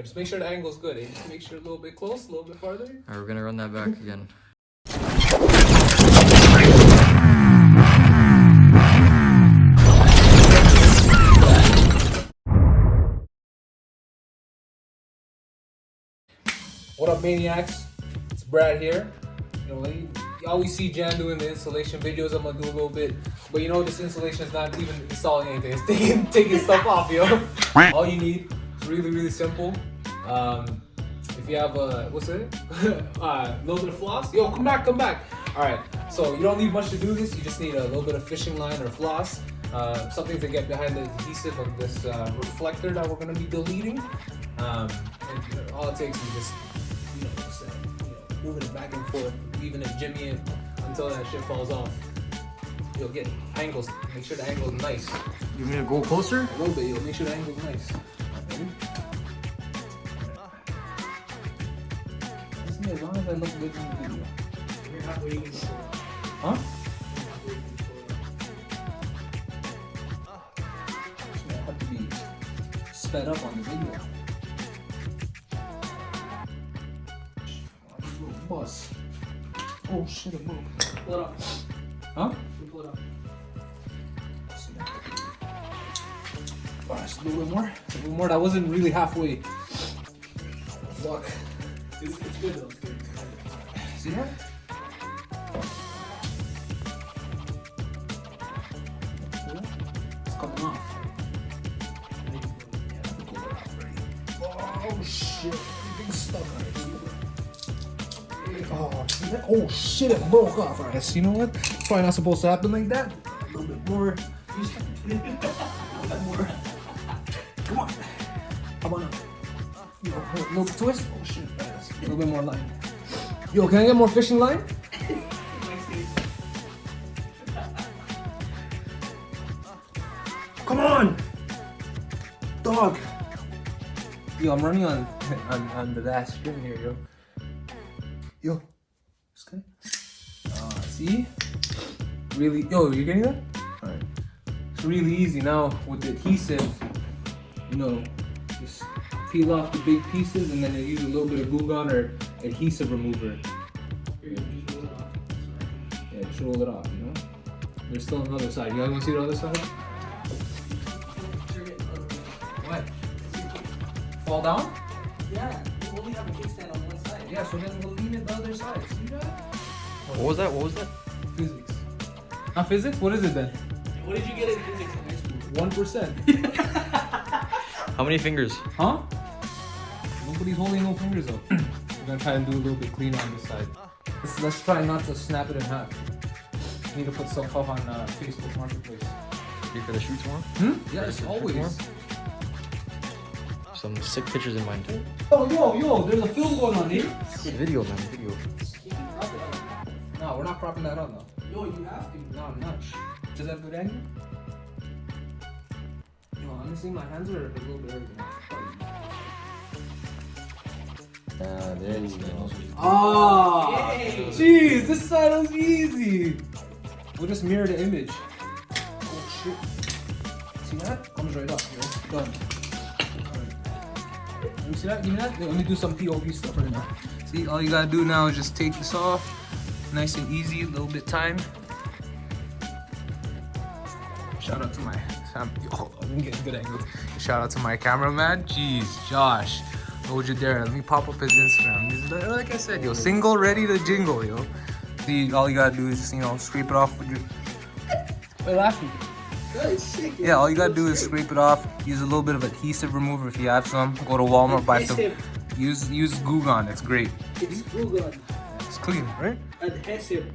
Just make sure the angle's good, eh? Just make sure a little bit close, a little bit farther. Alright, we're gonna run that back again. What up, Maniacs? It's Brad here. You know, you always see Jan doing the installation videos. I'm gonna do a little bit, but you know, this installation is not even installing anything. It's taking stuff off, yo. All you need is really simple. If you have what's it? A little bit of floss. Yo, come back. All right. So you don't need much to do this. You just need a little bit of fishing line or floss. Something to get behind the adhesive of this reflector that we're gonna be deleting. And all it takes is just moving it back and forth, leaving it jimmy it until that shit falls off. You'll get angles. Make sure the angle is nice. You want me to go closer? A little bit. You'll make sure the angle is nice. As long as I look good in the video. You're not waiting for it. Huh? I have to be sped up on the video. Bus. Oh shit, it moved. Pull it up. Huh? Pull it up. Alright, just a little bit more. A little more. That wasn't really halfway. Fuck. It's good though. It's good. See that? It's coming off. Oh shit. Everything's stuck on it. Oh, see that? Oh shit, it broke off. Alright, you know what? Probably not supposed to happen like that. A little bit more. A little bit more. Come on. How about now? Yo, a little twist. Oh shit. A little bit more line. Yo, can I get more fishing line? Come on! Dog! Yo, I'm running on the last string here, yo. Yo. This guy. See? Really? Yo, you getting that? Alright. It's really easy now with the adhesive. You know, just peel off the big pieces and then you use a little bit of glue gun or adhesive remover. Yeah, just roll it off, you know? There's still another side. You guys want to see the other side? What? Fall down? Yeah, you only have a kickstand on one side. Yeah, so then we'll lean it the other side. See that? What was that? Physics. Not physics? What is it then? What did you get in physics in high school? 1%. How many fingers? Huh? Nobody's holding no fingers up. We're gonna try and do a little bit cleaner on this side. Let's try not to snap it in half. Need to put stuff up on Facebook Marketplace. Ready for the shoot tomorrow? Yes, Ready for the shoot always. tomorrow? Some sick pictures in mind too. Yo, there's a film going on here. Video, man, video. No, we're not cropping that up now. Yo, you have to. No, I'm not. Does that have good angle? No, honestly, my hands are a little bit hurting. There you go. Ah, Yay. jeez, this side was easy. We'll just mirror the image. Oh shit. See that? Comes right up, yo. Done. Let me see that? Give me that? Let me do some POV stuff right now. See, all you gotta do now is just take this off. Nice and easy, a little bit time. Shout out to my I'm getting good angles. Shout out to my cameraman. Jeez, Josh. Hold you there. Let me pop up his Instagram. Like I said, yo, single, ready to jingle, yo. See, all you gotta do is, scrape it off with your. Wait, laughing. Yeah, all you gotta do is scrape it off. Use a little bit of adhesive remover if you have some. Go to Walmart, buy some. Use glue gun. It's great. It's glue gun. It's clean, right? Adhesive.